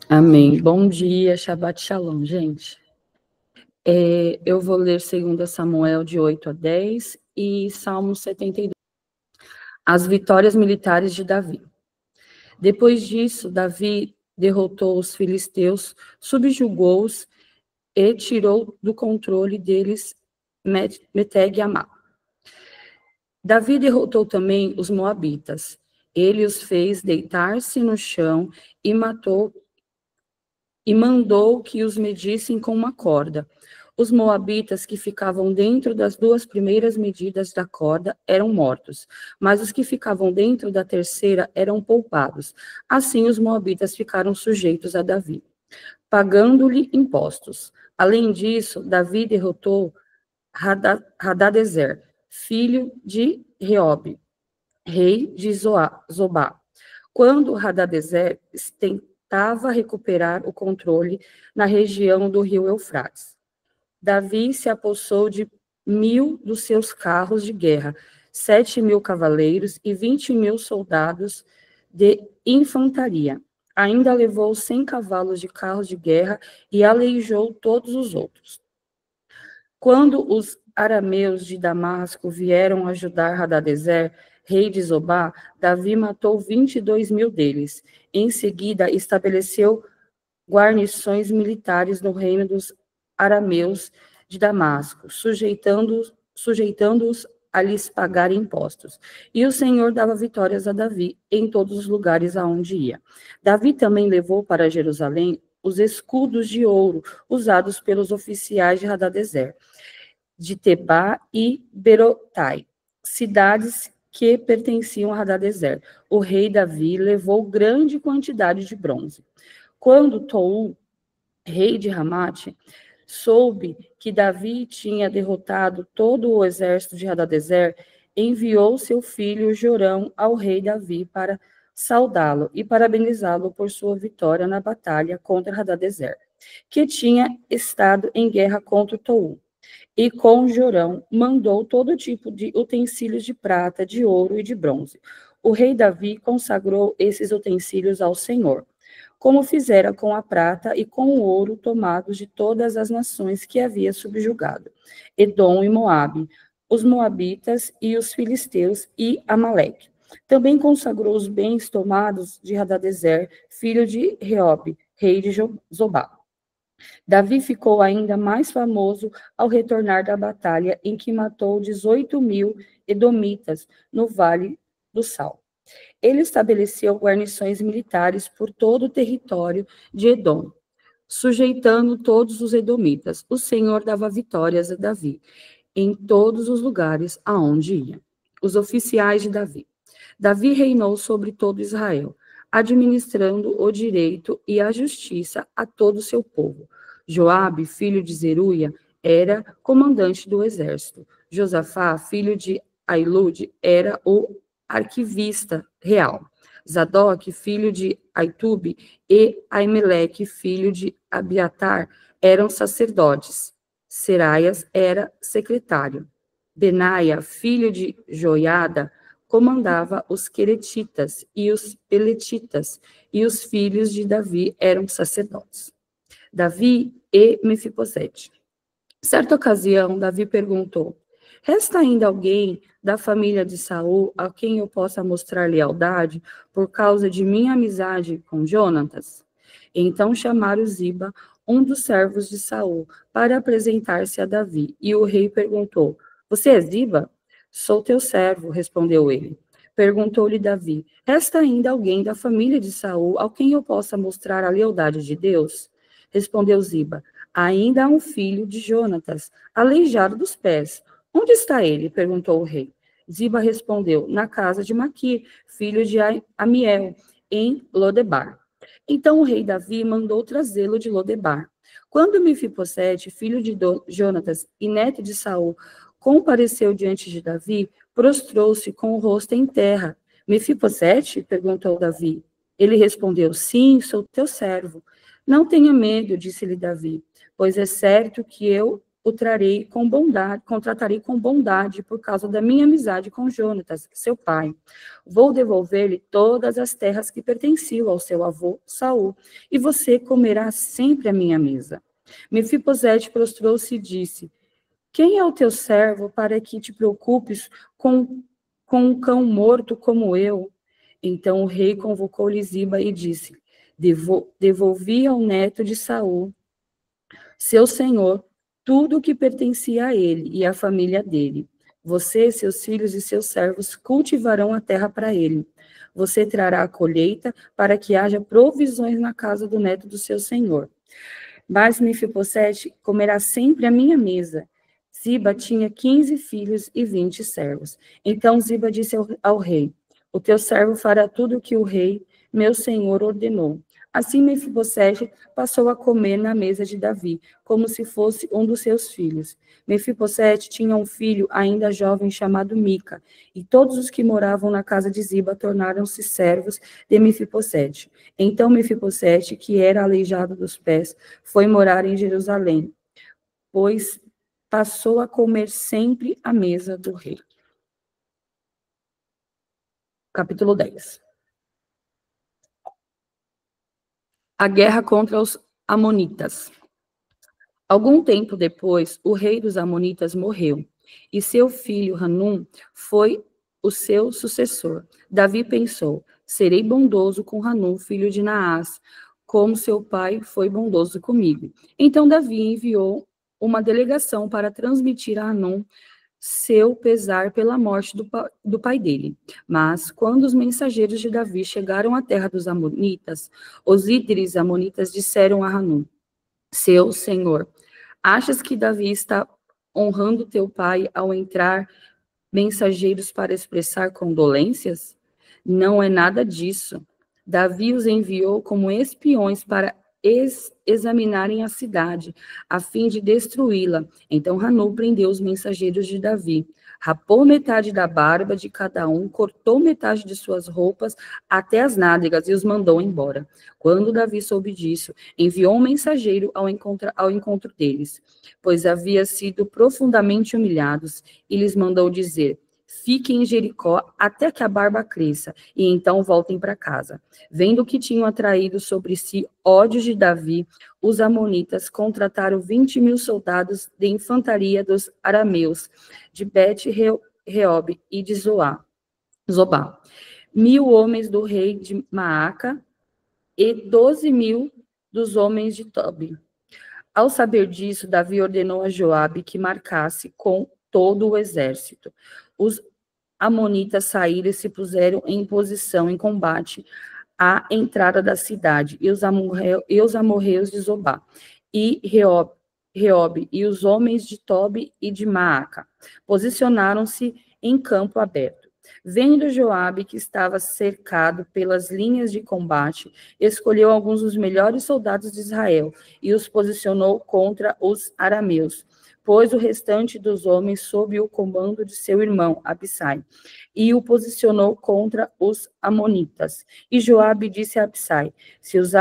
Amém. Bom dia, Shabbat Shalom, gente. Eu vou ler 2 Samuel de 8 a 10 e Salmo 72. As vitórias militares de Davi. Depois disso, Davi derrotou os filisteus, subjugou-os e tirou do controle deles Meteg e Amá. Davi derrotou também os moabitas. Ele os fez deitar-se no chão e mandou que os medissem com uma corda. Os moabitas que ficavam dentro das 2 primeiras medidas da corda eram mortos, mas os que ficavam dentro da terceira eram poupados. Assim, os moabitas ficaram sujeitos a Davi, pagando-lhe impostos. Além disso, Davi derrotou Hadadezer, filho de Reobe, rei de Zobá. Quando Hadadezer tentava recuperar o controle na região do rio Eufrates, Davi se apossou de 1.000 dos seus carros de guerra, 7.000 cavaleiros e 20.000 soldados de infantaria. Ainda levou 100 cavalos de carros de guerra e aleijou todos os outros. Quando os arameus de Damasco vieram ajudar Hadadezer, rei de Zobá, Davi matou 22.000 deles. Em seguida, estabeleceu guarnições militares no reino dos arameus de Damasco, sujeitando-os a lhes pagar impostos. E o Senhor dava vitórias a Davi em todos os lugares aonde ia. Davi também levou para Jerusalém os escudos de ouro usados pelos oficiais de Hadadezer, de Tebá e Berotai, cidades que pertenciam a Hadadezer. O rei Davi levou grande quantidade de bronze. Quando Tou, rei de Ramate, soube que Davi tinha derrotado todo o exército de Hadadezer, enviou seu filho Jorão ao rei Davi para saudá-lo e parabenizá-lo por sua vitória na batalha contra Hadadezer, que tinha estado em guerra contra Tou. E com Jorão mandou todo tipo de utensílios de prata, de ouro e de bronze. O rei Davi consagrou esses utensílios ao Senhor, como fizera com a prata e com o ouro tomados de todas as nações que havia subjugado, Edom e Moabe, os moabitas e os filisteus e Amaleque. Também consagrou os bens tomados de Hadadezer, filho de Reobe, rei de Zobá. Davi ficou ainda mais famoso ao retornar da batalha em que matou 18.000 edomitas no Vale do Sal. Ele estabeleceu guarnições militares por todo o território de Edom, sujeitando todos os edomitas. O Senhor dava vitórias a Davi em todos os lugares aonde ia. Os oficiais de Davi. Davi reinou sobre todo Israel, administrando o direito e a justiça a todo o seu povo. Joabe, filho de Zeruia, era comandante do exército. Josafá, filho de Ailude, era o arquivista real. Zadok, filho de Aitube, e Aimeleque, filho de Abiatar, eram sacerdotes. Seraias era secretário. Benaia, filho de Joiada, comandava os queretitas e os peletitas, e os filhos de Davi eram sacerdotes. Davi e Mefibosete. Certa ocasião, Davi perguntou: resta ainda alguém da família de Saul a quem eu possa mostrar lealdade por causa de minha amizade com Jonatas? Então chamaram Ziba, um dos servos de Saul, para apresentar-se a Davi, e o rei perguntou: você é Ziba? Sou teu servo, respondeu ele. Perguntou-lhe Davi: resta ainda alguém da família de Saul a quem eu possa mostrar a lealdade de Deus? Respondeu Ziba: ainda há um filho de Jonatas, aleijado dos pés. Onde está ele? Perguntou o rei. Ziba respondeu: na casa de Maquir, filho de Amiel, em Lodebar. Então o rei Davi mandou trazê-lo de Lodebar. Quando Mefibosete, filho de Jonatas e neto de Saul, compareceu diante de Davi, prostrou-se com o rosto em terra. Mefibosete? Perguntou Davi. Ele respondeu: sim, sou teu servo. Não tenha medo, disse-lhe Davi, pois é certo que eu o trarei com bondade, contratarei com bondade por causa da minha amizade com Jonatas, seu pai. Vou devolver-lhe todas as terras que pertenciam ao seu avô Saul, e você comerá sempre à minha mesa. Mefibosete prostrou-se e disse: quem é o teu servo para que te preocupes com um cão morto como eu? Então o rei convocou-lhe Ziba e disse: devolvi ao neto de Saul, seu senhor, tudo o que pertencia a ele e à família dele. Você, seus filhos e seus servos cultivarão a terra para ele. Você trará a colheita para que haja provisões na casa do neto do seu senhor. Mas Mefibosete comerá sempre à minha mesa. Ziba tinha 15 filhos e 20 servos. Então Ziba disse ao rei: o teu servo fará tudo o que o rei, meu senhor, ordenou. Assim Mefibosete passou a comer na mesa de Davi, como se fosse um dos seus filhos. Mefibosete tinha um filho ainda jovem chamado Mica, e todos os que moravam na casa de Ziba tornaram-se servos de Mefibosete. Então Mefibosete, que era aleijado dos pés, foi morar em Jerusalém, pois passou a comer sempre à mesa do rei. Capítulo 10. A guerra contra os amonitas. Algum tempo depois, o rei dos amonitas morreu, e seu filho Hanum foi o seu sucessor. Davi pensou: serei bondoso com Hanum, filho de Naás, como seu pai foi bondoso comigo. Então Davi enviou uma delegação para transmitir a Hanum seu pesar pela morte do pai dele. Mas, quando os mensageiros de Davi chegaram à terra dos amonitas, os líderes amonitas disseram a Hanum: seu senhor, achas que Davi está honrando teu pai ao entrar mensageiros para expressar condolências? Não é nada disso. Davi os enviou como espiões para examinarem a cidade, a fim de destruí-la. Então Hanun prendeu os mensageiros de Davi, rapou metade da barba de cada um, cortou metade de suas roupas até as nádegas e os mandou embora. Quando Davi soube disso, enviou um mensageiro ao encontro deles, pois havia sido profundamente humilhados, e lhes mandou dizer: fiquem em Jericó até que a barba cresça, e então voltem para casa. Vendo que tinham atraído sobre si ódios de Davi, os amonitas contrataram 20.000 soldados de infantaria dos arameus, de Bet-Reob e de Zobá, 1.000 homens do rei de Maaca e 12.000 dos homens de Tobi. Ao saber disso, Davi ordenou a Joabe que marcasse com todo o exército. Os amonitas saíram e se puseram em posição em combate à entrada da cidade, e os amorreus de Zobá, e Reob, e os homens de Tobi e de Maaca, posicionaram-se em campo aberto. Vendo Joabe que estava cercado pelas linhas de combate, escolheu alguns dos melhores soldados de Israel e os posicionou contra os arameus, pôs o restante dos homens sob o comando de seu irmão, Abissai, e o posicionou contra os amonitas. E Joabe disse a Abissai: se os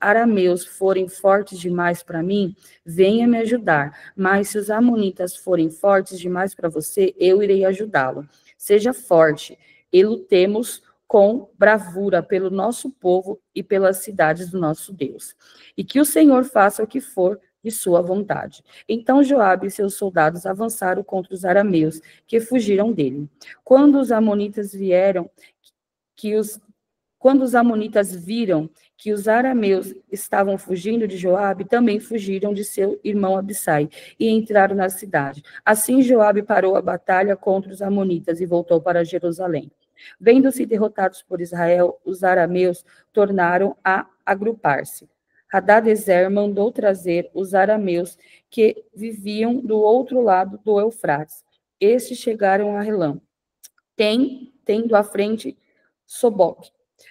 arameus forem fortes demais para mim, venha me ajudar, mas se os amonitas forem fortes demais para você, eu irei ajudá-lo. Seja forte e lutemos com bravura pelo nosso povo e pelas cidades do nosso Deus. E que o Senhor faça o que for de sua vontade. Então Joabe e seus soldados avançaram contra os arameus, que fugiram dele. Quando os amonitas viram que os arameus estavam fugindo de Joabe, também fugiram de seu irmão Abissai e entraram na cidade. Assim Joabe parou a batalha contra os amonitas e voltou para Jerusalém. Vendo-se derrotados por Israel, os arameus tornaram a agrupar-se. Hadadezer mandou trazer os arameus que viviam do outro lado do Eufrates. Estes chegaram a Relã, tendo à frente Soboque,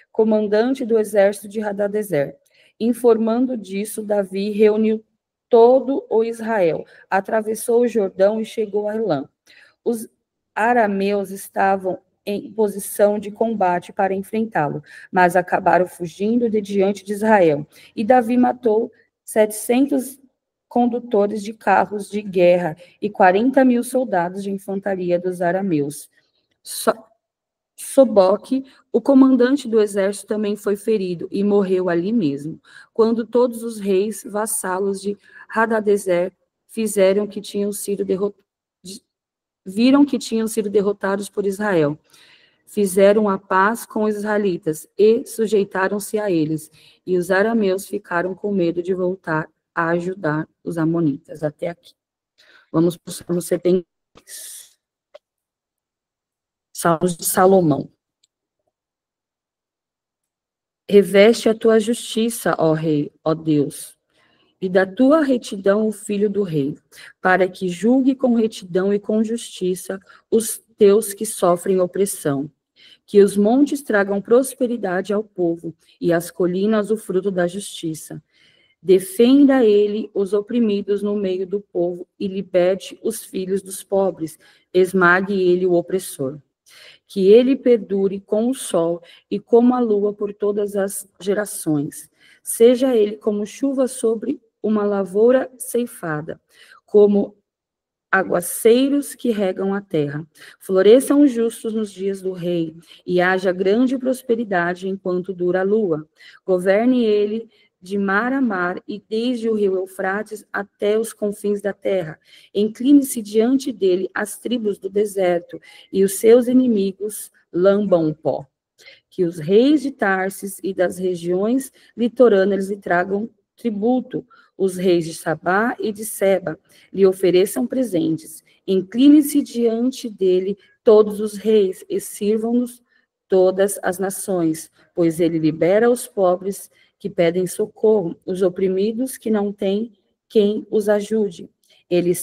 comandante do exército de Hadadezer. Informando disso, Davi reuniu todo o Israel, atravessou o Jordão e chegou a Elã. Os arameus estavam em posição de combate para enfrentá-lo, mas acabaram fugindo de diante de Israel. E Davi matou 700 condutores de carros de guerra e 40.000 soldados de infantaria dos arameus. Soboque, o comandante do exército, também foi ferido e morreu ali mesmo, quando todos os reis vassalos de Hadadezer viram que tinham sido derrotados por Israel. Fizeram a paz com os israelitas e sujeitaram-se a eles, e os arameus ficaram com medo de voltar a ajudar os amonitas. Até aqui. Vamos para o Salmo 73. Salmos de Salomão. Reveste a tua justiça, ó Rei, ó Deus, e da tua retidão o filho do rei, para que julgue com retidão e com justiça os teus que sofrem opressão. Que os montes tragam prosperidade ao povo, e as colinas o fruto da justiça. Defenda ele os oprimidos no meio do povo, e liberte os filhos dos pobres, esmague ele o opressor. Que ele perdure com o sol e como a lua por todas as gerações. Seja ele como chuva sobre uma lavoura ceifada, como aguaceiros que regam a terra. Floresçam os justos nos dias do rei, e haja grande prosperidade enquanto dura a lua. Governe ele de mar a mar, e desde o rio Eufrates até os confins da terra. Incline-se diante dele as tribos do deserto, e os seus inimigos lambam o pó. Que os reis de Tarsis e das regiões litorâneas lhe tragam tributo, os reis de Sabá e de Seba lhe ofereçam presentes. Incline-se diante dele todos os reis e sirvam-nos todas as nações, pois ele libera os pobres que pedem socorro, os oprimidos que não têm quem os ajude. Ele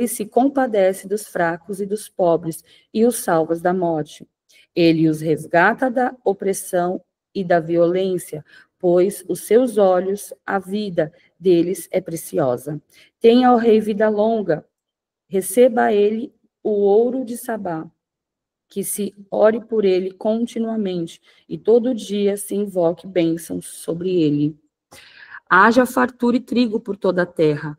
se compadece dos fracos e dos pobres e os salva da morte. Ele os resgata da opressão e da violência, pois os seus olhos, a vida deles é preciosa. Tenha ao rei vida longa, receba ele o ouro de Sabá, que se ore por ele continuamente, e todo dia se invoque bênçãos sobre ele. Haja fartura e trigo por toda a terra,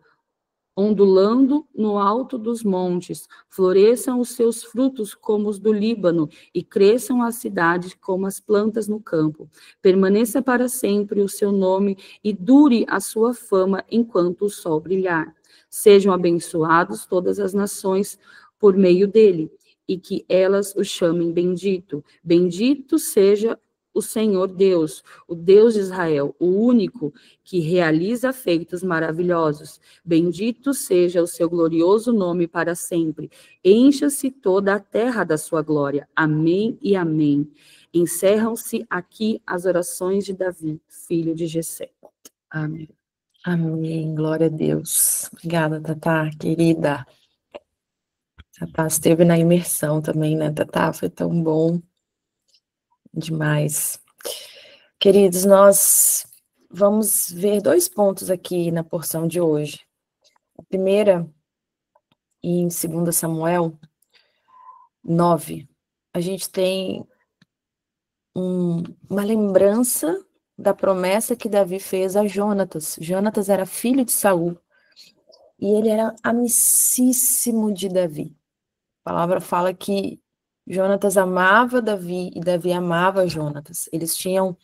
ondulando no alto dos montes, floresçam os seus frutos como os do Líbano, e cresçam as cidades como as plantas no campo. Permaneça para sempre o seu nome, e dure a sua fama enquanto o sol brilhar. Sejam abençoados todas as nações por meio dele, e que elas o chamem bendito. Bendito seja o Senhor Deus, o Deus de Israel, o único que realiza feitos maravilhosos. Bendito seja o seu glorioso nome para sempre. Encha-se toda a terra da sua glória. Amém e amém. Encerram-se aqui as orações de Davi, filho de Jessé. Amém. Amém, glória a Deus. Obrigada, Tatá, querida. Tatá esteve na imersão também, né, Tatá? Foi tão bom. Demais. Queridos, nós vamos ver 2 pontos aqui na porção de hoje. A primeira, em 2 Samuel 9, a gente tem uma lembrança da promessa que Davi fez a Jonatas. Jonatas era filho de Saul, e ele era amicíssimo de Davi. A palavra fala que Jonatas amava Davi e Davi amava Jonatas. Eles tinham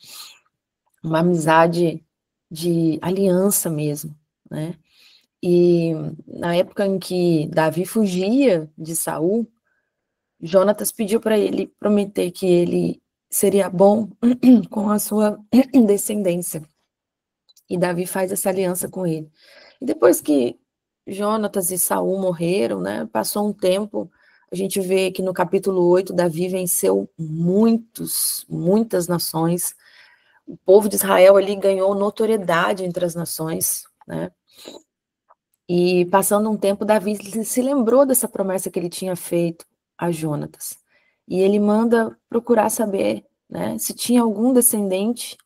uma amizade de aliança mesmo, né? E na época em que Davi fugia de Saul, Jonatas pediu para ele prometer que ele seria bom com a sua descendência. E Davi faz essa aliança com ele. E depois que Jonatas e Saul morreram, né, passou um tempo, a gente vê que no capítulo 8, Davi venceu muitas nações. O povo de Israel ali ganhou notoriedade entre as nações, né? E passando um tempo, Davi se lembrou dessa promessa que ele tinha feito a Jonatas. E ele manda procurar saber, né, se tinha algum descendente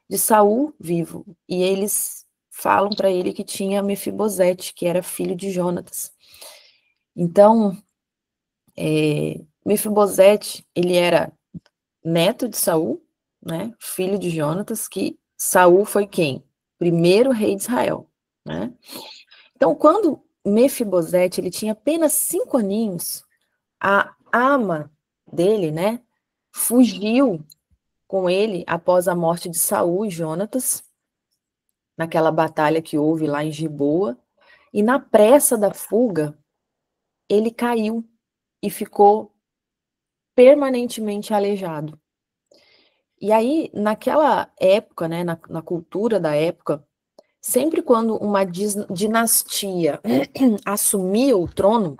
de Saul vivo. E eles falam para ele que tinha Mefibosete, que era filho de Jonatas. Então, Mefibosete, ele era neto de Saul, né, filho de Jonatas, que Saul foi quem? Primeiro rei de Israel. né? Então, quando Mefibosete ele tinha apenas 5 aninhos, a ama dele, né, fugiu com ele após a morte de Saul e Jonatas, naquela batalha que houve lá em Giboa, e na pressa da fuga, ele caiu e ficou permanentemente aleijado. E aí, naquela época, né, na cultura da época, sempre quando uma dinastia assumia o trono,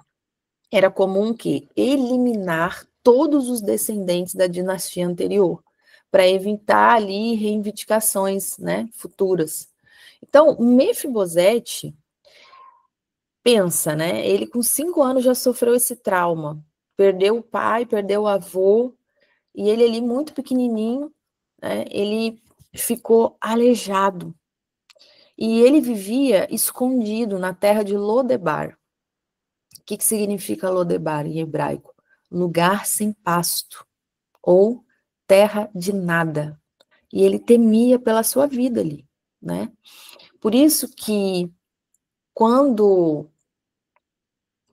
era comum que eliminar todos os descendentes da dinastia anterior, para evitar ali reivindicações, né, futuras. Então, Mefibosete, pensa, né, ele com 5 anos já sofreu esse trauma, perdeu o pai, perdeu o avô, e ele ali muito pequenininho, né, ele ficou aleijado. E ele vivia escondido na terra de Lodebar. O que significa Lodebar em hebraico? Lugar sem pasto, ou terra de nada. E ele temia pela sua vida ali, né? Por isso que quando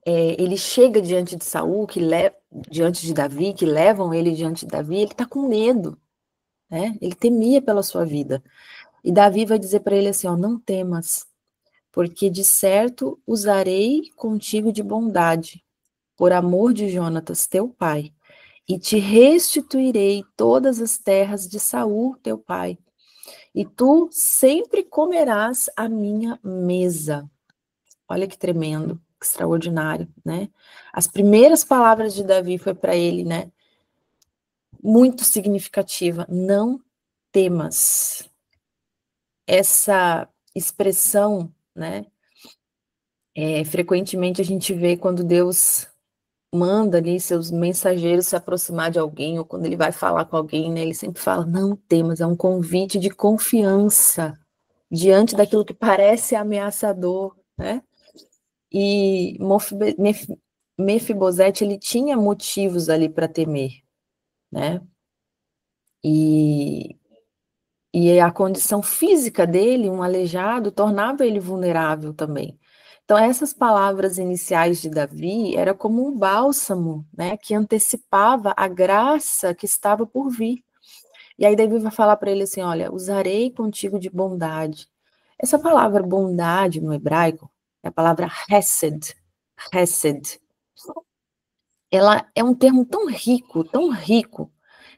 ele chega diante de Saul, diante de Davi, que levam ele diante de Davi, ele está com medo, né? Ele temia pela sua vida. E Davi vai dizer para ele assim, ó, não temas, porque de certo usarei contigo de bondade, por amor de Jonatas, teu pai, e te restituirei todas as terras de Saul, teu pai, e tu sempre comerás a minha mesa. Olha que tremendo, que extraordinário, né? As primeiras palavras de Davi foi para ele, né? Muito significativa, não temas. Essa expressão, né? Frequentemente a gente vê quando Deus manda ali seus mensageiros se aproximar de alguém, ou quando ele vai falar com alguém, né? Ele sempre fala, não temas, é um convite de confiança diante daquilo que parece ameaçador, né? E Mefibosete, ele tinha motivos ali para temer, né? E a condição física dele, um aleijado, tornava ele vulnerável também. Então, essas palavras iniciais de Davi era como um bálsamo, né, que antecipava a graça que estava por vir. E aí Davi vai falar para ele assim, olha, usarei contigo de bondade. Essa palavra bondade no hebraico é a palavra hesed, hesed. Ela é um termo tão rico,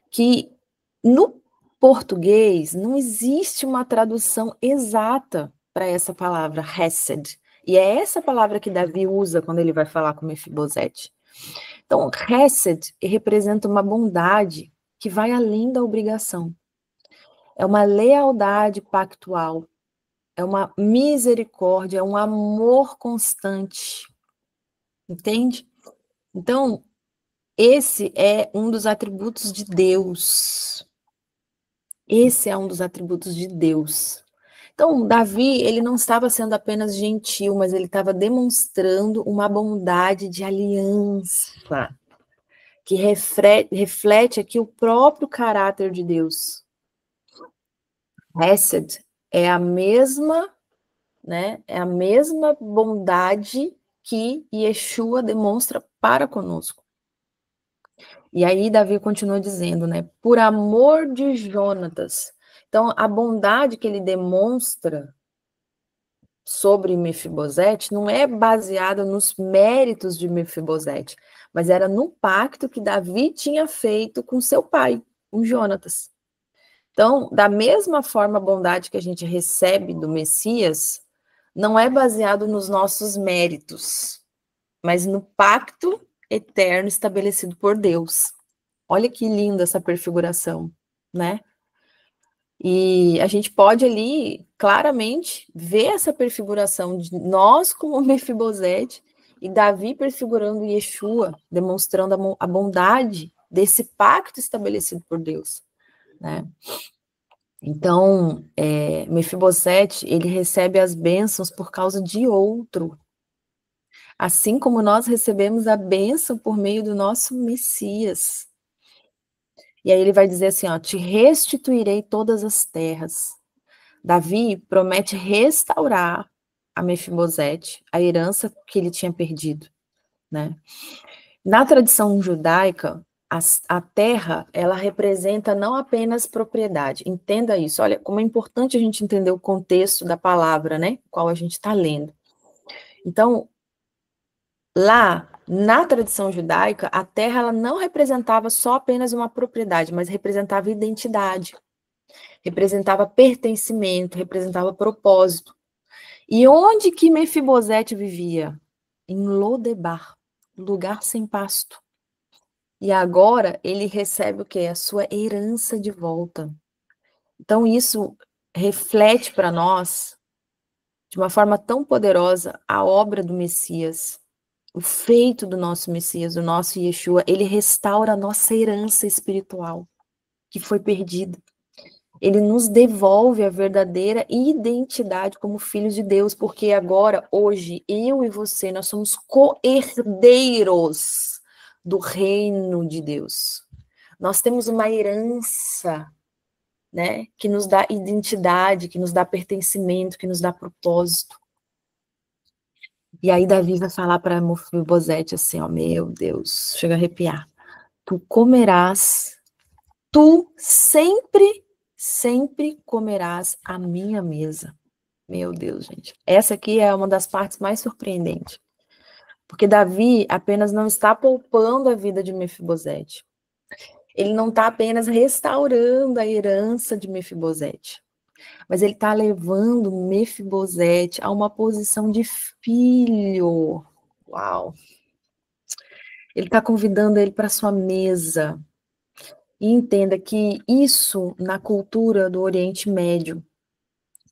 que no português não existe uma tradução exata para essa palavra hesed. E é essa palavra que Davi usa quando ele vai falar com Mefibosete. Então, hesed representa uma bondade que vai além da obrigação. É uma lealdade pactual, é uma misericórdia, é um amor constante. Entende? Então, esse é um dos atributos de Deus. Esse é um dos atributos de Deus. Então, Davi, ele não estava sendo apenas gentil, mas ele estava demonstrando uma bondade de aliança, que reflete aqui o próprio caráter de Deus. Hesed é a mesma, né? É a mesma bondade que Yeshua demonstra para conosco. E aí Davi continua dizendo, né? Por amor de Jonatas. Então, a bondade que ele demonstra sobre Mefibosete não é baseada nos méritos de Mefibosete, mas era no pacto que Davi tinha feito com seu pai, com Jonatas. Então, da mesma forma, a bondade que a gente recebe do Messias não é baseado nos nossos méritos, mas no pacto eterno estabelecido por Deus. Olha que linda essa perfiguração, né? E a gente pode ali claramente ver essa perfiguração de nós como Mefibosete e Davi prefigurando Yeshua, demonstrando a bondade desse pacto estabelecido por Deus, né? Então, Mefibosete, ele recebe as bênçãos por causa de outro, assim como nós recebemos a bênção por meio do nosso Messias. E aí ele vai dizer assim, ó, te restituirei todas as terras. Davi promete restaurar a Mefibosete a herança que ele tinha perdido, né? Na tradição judaica, a terra, ela representa não apenas propriedade. Entenda isso. Olha, como é importante a gente entender o contexto da palavra, né? Qual a gente está lendo. Então, lá, na tradição judaica, a terra ela não representava só apenas uma propriedade, mas representava identidade, representava pertencimento, representava propósito. E onde que Mefibosete vivia? Em Lodebar, lugar sem pasto. E agora ele recebe o quê? A sua herança de volta. Então isso reflete para nós, de uma forma tão poderosa, a obra do Messias, o feito do nosso Messias, do nosso Yeshua. Ele restaura a nossa herança espiritual, que foi perdida. Ele nos devolve a verdadeira identidade como filhos de Deus, porque agora, hoje, eu e você, nós somos co-herdeiros do reino de Deus. Nós temos uma herança, né, que nos dá identidade, que nos dá pertencimento, que nos dá propósito. E aí Davi vai falar para Mefibosete assim, ó, meu Deus, chega a arrepiar. Tu comerás, tu sempre comerás a minha mesa. Meu Deus, gente. Essa aqui é uma das partes mais surpreendentes. Porque Davi apenas não está poupando a vida de Mefibosete. Ele não está apenas restaurando a herança de Mefibosete, mas ele está levando Mefibosete a uma posição de filho. Uau! Ele está convidando ele para sua mesa. E entenda que isso, na cultura do Oriente Médio,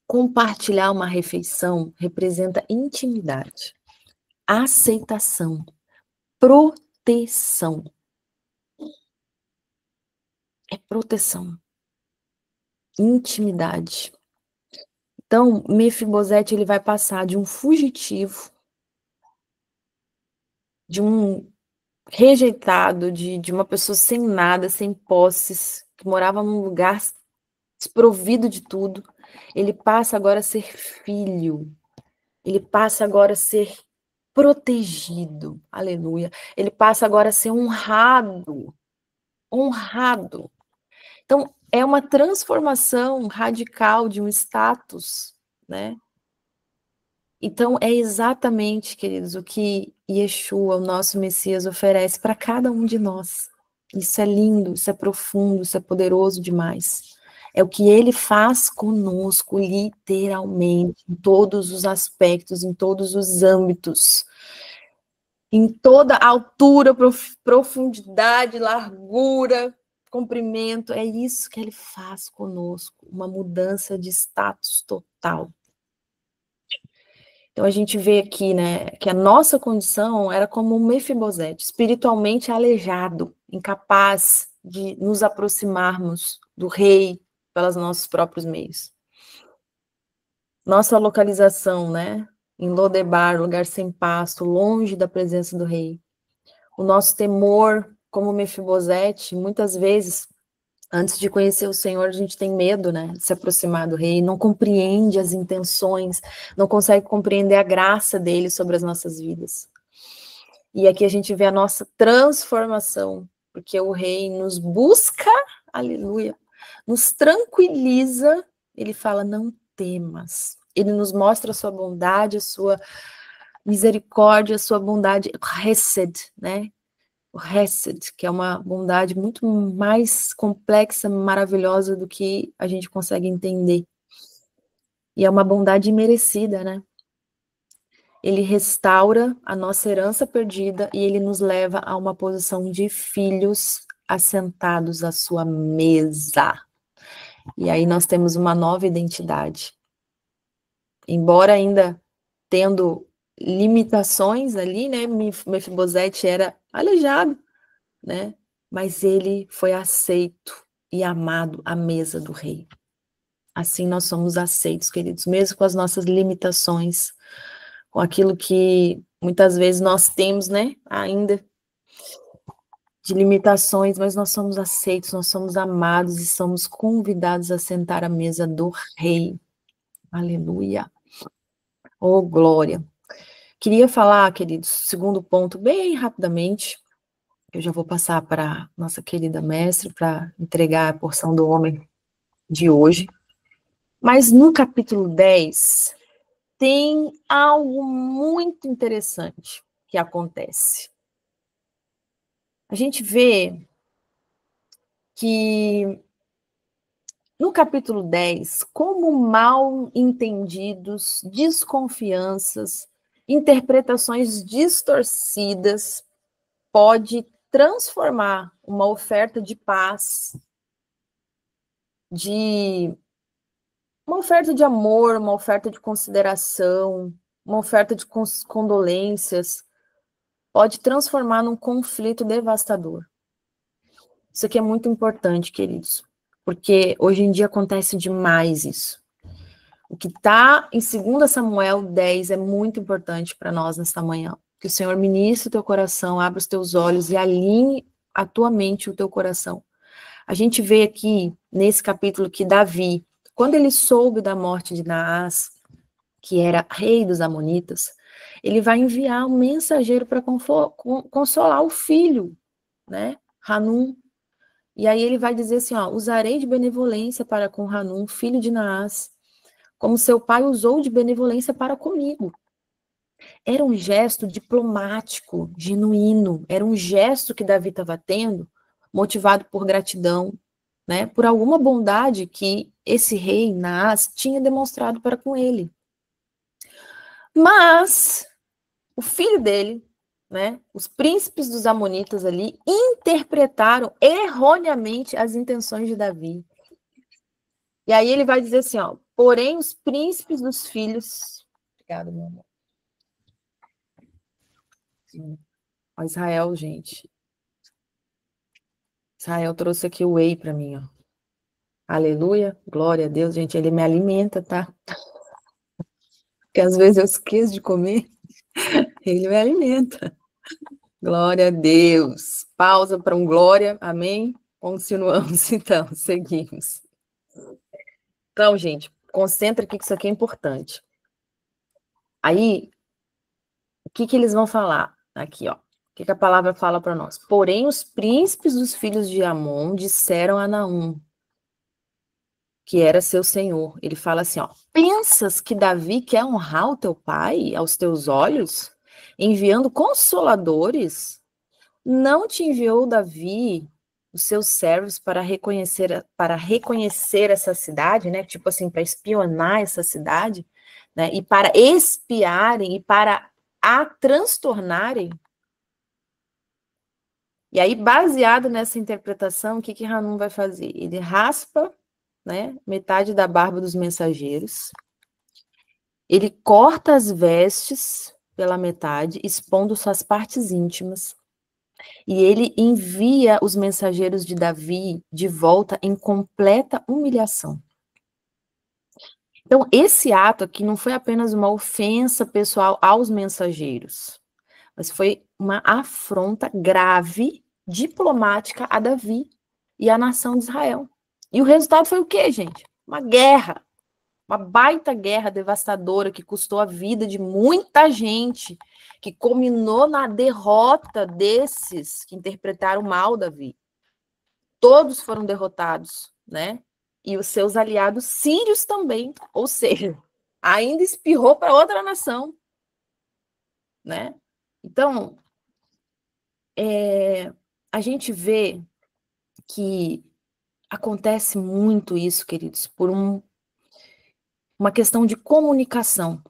compartilhar uma refeição representa intimidade, aceitação, proteção. É proteção, intimidade. Então, Mefibosete ele vai passar de um fugitivo, de um rejeitado, de uma pessoa sem nada, sem posses, que morava num lugar desprovido de tudo. Ele passa agora a ser filho. Ele passa agora a ser protegido. Aleluia. Ele passa agora a ser honrado. Honrado. Então, é uma transformação radical de um status, né? Então, é exatamente, queridos, o que Yeshua, o nosso Messias, oferece para cada um de nós. Isso é lindo, isso é profundo, isso é poderoso demais. É o que ele faz conosco, literalmente, em todos os aspectos, em todos os âmbitos, em toda a altura, profundidade, largura, comprimento. É isso que ele faz conosco, uma mudança de status total. Então a gente vê aqui, né, que a nossa condição era como um Mefibosete, espiritualmente aleijado, incapaz de nos aproximarmos do rei pelos nossos próprios meios. Nossa localização, né, em Lodebar, lugar sem pasto, longe da presença do rei. O nosso temor, como Mefibosete, muitas vezes, antes de conhecer o Senhor, a gente tem medo, né, de se aproximar do rei, não compreende as intenções, não consegue compreender a graça dele sobre as nossas vidas. E aqui a gente vê a nossa transformação, porque o rei nos busca, aleluia, nos tranquiliza, ele fala, não temas. Ele nos mostra a sua bondade, a sua misericórdia, a sua bondade, Hesed, né? O Hesed, que é uma bondade muito mais complexa, maravilhosa do que a gente consegue entender. E é uma bondade imerecida, né? Ele restaura a nossa herança perdida e ele nos leva a uma posição de filhos assentados à sua mesa. E aí nós temos uma nova identidade. Embora ainda tendo limitações ali, né? Mefibosete era aleijado, né? Mas ele foi aceito e amado à mesa do rei. Assim nós somos aceitos, queridos, mesmo com as nossas limitações, com aquilo que muitas vezes nós temos, né, ainda de limitações, mas nós somos aceitos, nós somos amados e somos convidados a sentar à mesa do rei. Aleluia. Oh, glória. Queria falar, queridos, segundo ponto, bem rapidamente. Eu já vou passar para nossa querida mestre para entregar a porção do homem de hoje. Mas no capítulo 10 tem algo muito interessante que acontece. A gente vê que no capítulo 10, como mal entendidos, desconfianças, interpretações distorcidas pode transformar uma oferta de paz, uma oferta de amor, uma oferta de consideração, uma oferta de condolências, pode transformar num conflito devastador. Isso aqui é muito importante, queridos, porque hoje em dia acontece demais isso. O que está em 2 Samuel 10 é muito importante para nós nesta manhã. Que o Senhor ministre o teu coração, abra os teus olhos e alinhe a tua mente, o teu coração. A gente vê aqui, nesse capítulo, que Davi, quando ele soube da morte de Naás, que era rei dos Amonitas, ele vai enviar um mensageiro para consolar o filho, né, Hanum. E aí ele vai dizer assim, ó, usarei de benevolência para com Hanum, filho de Naás, como seu pai usou de benevolência para comigo. Era um gesto diplomático, genuíno, era um gesto que Davi estava tendo, motivado por gratidão, né, por alguma bondade que esse rei, Naás, tinha demonstrado para com ele. Mas o filho dele, né, os príncipes dos Amonitas ali, interpretaram erroneamente as intenções de Davi. E aí ele vai dizer assim, ó, porém os príncipes dos filhos... Obrigada, meu amor. Ó, Israel, gente. Israel trouxe aqui o whey para mim, ó. Aleluia, glória a Deus, gente, ele me alimenta, tá? Porque às vezes eu esqueço de comer, ele me alimenta. Glória a Deus. Pausa para um glória, amém? Continuamos, então, seguimos. Então, gente, concentra aqui que isso aqui é importante. Aí, o que eles vão falar? Aqui, ó. O que a palavra fala para nós? Porém, os príncipes dos filhos de Amon disseram a Naum, que era seu senhor. Ele fala assim, ó, pensas que Davi quer honrar o teu pai aos teus olhos, enviando consoladores? Não te enviou Davi os seus servos para reconhecer essa cidade, né? Tipo assim, para espionar essa cidade, né? E para espiarem e para a transtornarem. E aí, baseado nessa interpretação, o que Hanum vai fazer? Ele raspa, né, metade da barba dos mensageiros, ele corta as vestes pela metade, expondo suas partes íntimas, e ele envia os mensageiros de Davi de volta em completa humilhação. Então, esse ato aqui não foi apenas uma ofensa pessoal aos mensageiros, mas foi uma afronta grave, diplomática a Davi e à nação de Israel. E o resultado foi o quê, gente? Uma guerra, uma baita guerra devastadora que custou a vida de muita gente, que culminou na derrota desses que interpretaram mal Davi. Todos foram derrotados, né? E os seus aliados sírios também, ou seja, ainda espirrou para outra nação, né? Então, a gente vê que acontece muito isso, queridos, por uma questão de comunicação,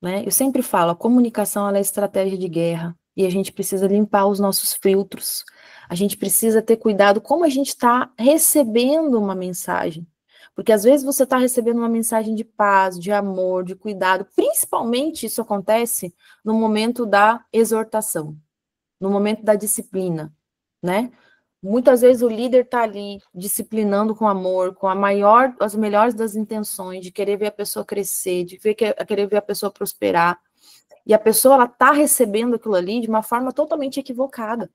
né? Eu sempre falo, a comunicação ela é estratégia de guerra e a gente precisa limpar os nossos filtros. A gente precisa ter cuidado como a gente está recebendo uma mensagem. Porque às vezes você está recebendo uma mensagem de paz, de amor, de cuidado. Principalmente isso acontece no momento da exortação, no momento da disciplina, né? Muitas vezes o líder está ali disciplinando com amor, com as melhores das intenções, de querer ver a pessoa crescer, de querer ver a pessoa prosperar. E a pessoa ela está recebendo aquilo ali de uma forma totalmente equivocada.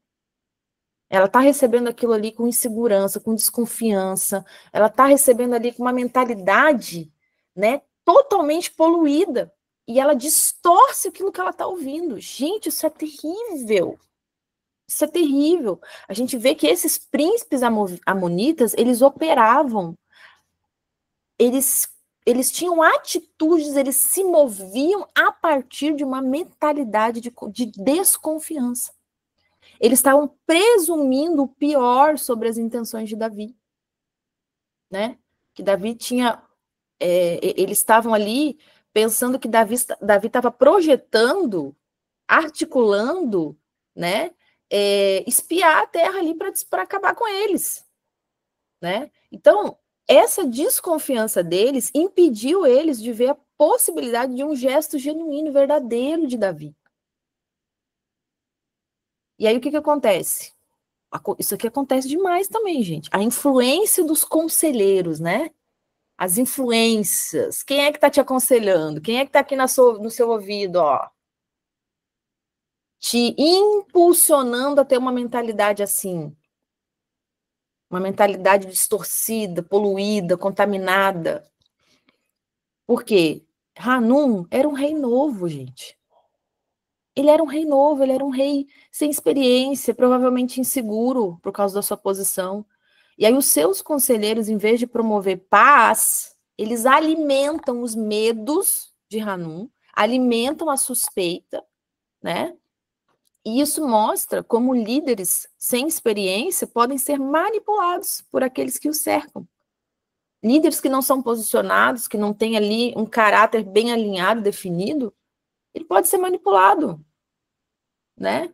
Ela está recebendo aquilo ali com insegurança, com desconfiança. Ela está recebendo ali com uma mentalidade, né, totalmente poluída. e ela distorce aquilo que ela está ouvindo. Gente, isso é terrível. Isso é terrível. A gente vê que esses príncipes amonitas, eles operavam, eles tinham atitudes, eles se moviam a partir de uma mentalidade de desconfiança. Eles estavam presumindo o pior sobre as intenções de Davi, né? Que Davi tinha, eles estavam ali pensando que Davi estava projetando, articulando, né? Espiar a terra ali para acabar com eles, né? Então, essa desconfiança deles impediu eles de ver a possibilidade de um gesto genuíno, verdadeiro de Davi. E aí o que acontece? Isso aqui acontece demais também, gente. A influência dos conselheiros, né? As influências. Quem é que está te aconselhando? Quem é que está aqui no seu ouvido, ó? Te impulsionando a ter uma mentalidade assim. Uma mentalidade distorcida, poluída, contaminada. Por quê? Hanum era um rei novo, gente. Ele era um rei novo, ele era um rei sem experiência, provavelmente inseguro por causa da sua posição. E aí os seus conselheiros, em vez de promover paz, eles alimentam os medos de Hanum, alimentam a suspeita, né? E isso mostra como líderes sem experiência podem ser manipulados por aqueles que os cercam. Líderes que não são posicionados, que não têm ali um caráter bem alinhado, definido, ele pode ser manipulado, né?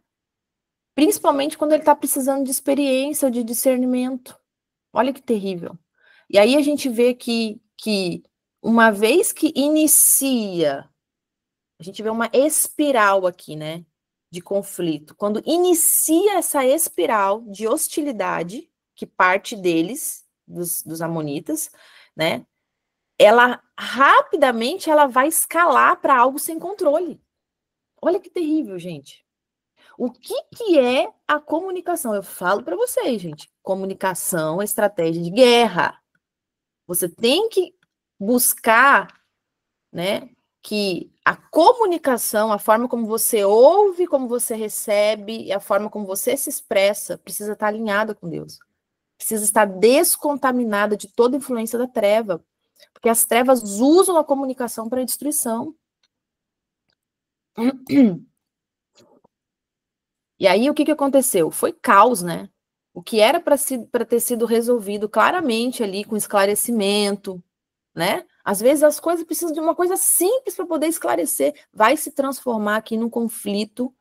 Principalmente quando ele está precisando de experiência ou de discernimento. Olha que terrível. E aí a gente vê que uma vez que inicia, a gente vê uma espiral aqui, né, de conflito. Quando inicia essa espiral de hostilidade, que parte deles, dos amonitas, né, ela rapidamente ela vai escalar para algo sem controle. Olha que terrível, gente. O que é a comunicação? Eu falo para vocês, gente. Comunicação é estratégia de guerra. Você tem que buscar, né, que a comunicação, a forma como você ouve, como você recebe, e a forma como você se expressa, precisa estar alinhada com Deus. Precisa estar descontaminada de toda influência da treva. Porque as trevas usam a comunicação para a destruição. E aí, o que aconteceu? Foi caos, né? O que era para ter sido resolvido claramente ali, com esclarecimento, né? Às vezes as coisas precisam de uma coisa simples para poder esclarecer. Vai se transformar aqui num conflito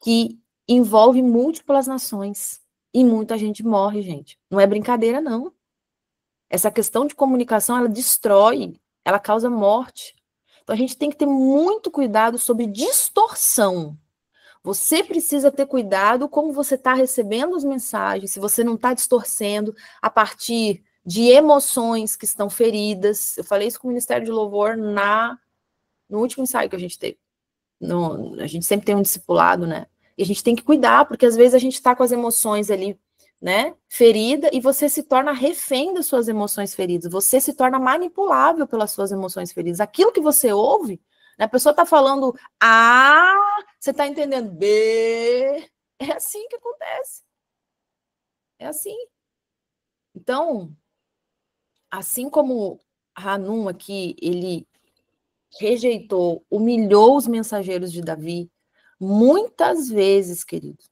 que envolve múltiplas nações. E muita gente morre, gente. Não é brincadeira, não. Essa questão de comunicação, ela destrói, ela causa morte. Então a gente tem que ter muito cuidado sobre distorção. Você precisa ter cuidado como você está recebendo as mensagens, se você não está distorcendo a partir de emoções que estão feridas. Eu falei isso com o Ministério de Louvor no último ensaio que a gente teve. A gente sempre tem um discipulado, né? E a gente tem que cuidar, porque às vezes a gente está com as emoções ali, né, ferida, e você se torna refém das suas emoções feridas. Você se torna manipulável pelas suas emoções feridas. Aquilo que você ouve, né, a pessoa está falando A, você está entendendo B. É assim que acontece. É assim. Então, assim como Hanum aqui, ele rejeitou, humilhou os mensageiros de Davi, muitas vezes, querido,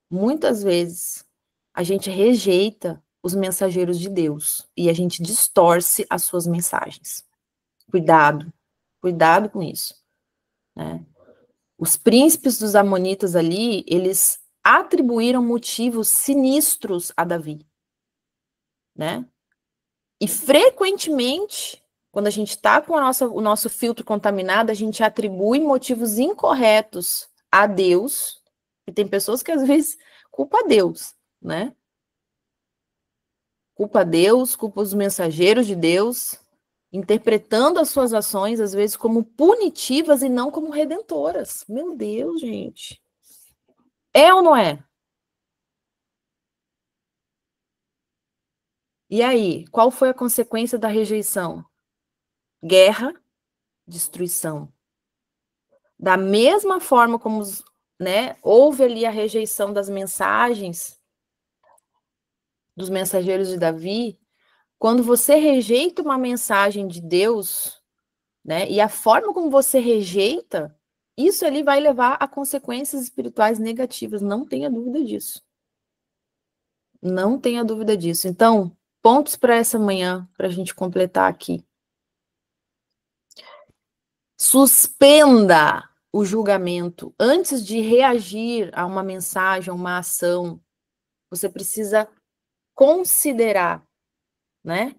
muitas vezes a gente rejeita os mensageiros de Deus e a gente distorce as suas mensagens. Cuidado, cuidado com isso, né? Os príncipes dos amonitas ali, eles atribuíram motivos sinistros a Davi, né? E frequentemente, quando a gente está com o nosso filtro contaminado, a gente atribui motivos incorretos a Deus, e tem pessoas que às vezes culpa a Deus, né? Culpa a Deus, culpa os mensageiros de Deus, interpretando as suas ações, às vezes, como punitivas e não como redentoras. Meu Deus, gente. É ou não é? E aí, qual foi a consequência da rejeição? Guerra, destruição. Da mesma forma como houve ali a rejeição das mensagens dos mensageiros de Davi, quando você rejeita uma mensagem de Deus, né, e a forma como você rejeita, isso ali vai levar a consequências espirituais negativas, não tenha dúvida disso. Não tenha dúvida disso. Então, pontos para essa manhã, para a gente completar aqui. Suspenda o julgamento. Antes de reagir a uma mensagem, a uma ação, você precisa considerar, né,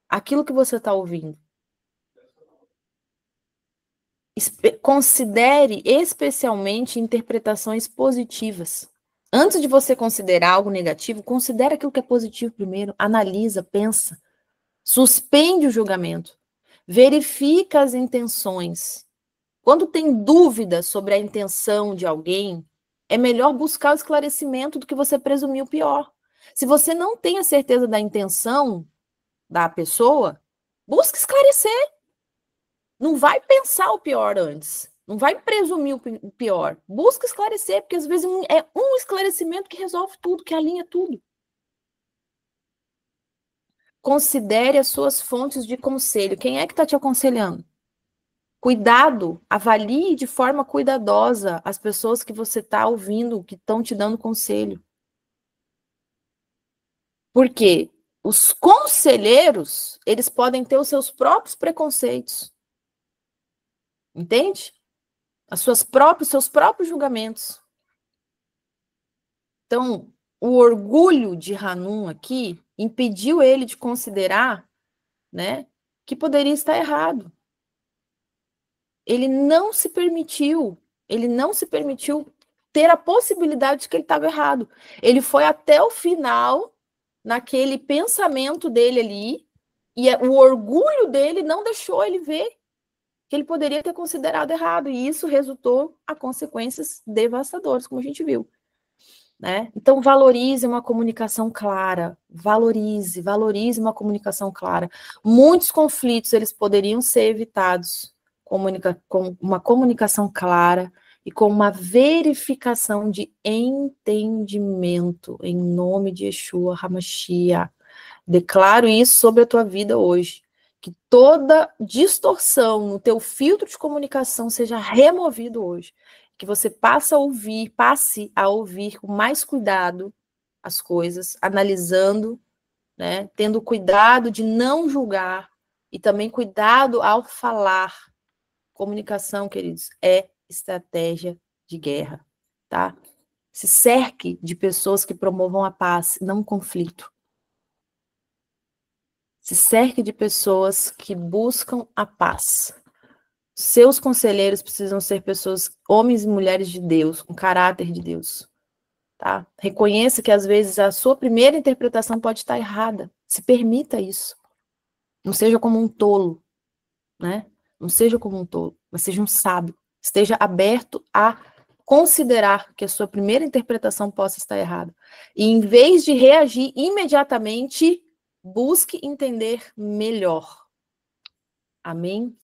aquilo que você está ouvindo. Considere especialmente interpretações positivas. Antes de você considerar algo negativo, considere aquilo que é positivo primeiro, analisa, pensa, suspende o julgamento, verifica as intenções. Quando tem dúvida sobre a intenção de alguém, é melhor buscar o esclarecimento do que você presumir o pior. Se você não tem a certeza da intenção da pessoa, busque esclarecer. Não vai pensar o pior antes. Não vai presumir o pior. Busca esclarecer, porque às vezes é um esclarecimento que resolve tudo, que alinha tudo. Considere as suas fontes de conselho. Quem é que está te aconselhando? Cuidado, avalie de forma cuidadosa as pessoas que você está ouvindo, que estão te dando conselho. Porque os conselheiros, eles podem ter os seus próprios preconceitos. Entende? Seus próprios julgamentos. Então, o orgulho de Hanun aqui impediu ele de considerar, né, que poderia estar errado. Ele não se permitiu ter a possibilidade de que ele estava errado. Ele foi até o final, naquele pensamento dele ali, e o orgulho dele não deixou ele ver que ele poderia ter considerado errado, e isso resultou a consequências devastadoras, como a gente viu. Né? Então, valorize uma comunicação clara, valorize uma comunicação clara. Muitos conflitos, eles poderiam ser evitados com uma comunicação clara e com uma verificação de entendimento, em nome de Yeshua HaMashiach. Declaro isso sobre a tua vida hoje, que toda distorção no teu filtro de comunicação seja removido hoje, que você passe a ouvir com mais cuidado as coisas, analisando, né, tendo cuidado de não julgar e também cuidado ao falar. Comunicação, queridos, é estratégia de guerra, tá? Se cerque de pessoas que promovam a paz, não o conflito. Se cerque de pessoas que buscam a paz. Seus conselheiros precisam ser pessoas, homens e mulheres de Deus, com caráter de Deus. Tá? Reconheça que às vezes a sua primeira interpretação pode estar errada. Se permita isso. Não seja como um tolo, né? Não seja como um tolo, mas seja um sábio. Esteja aberto a considerar que a sua primeira interpretação possa estar errada. E em vez de reagir imediatamente, busque entender melhor. Amém?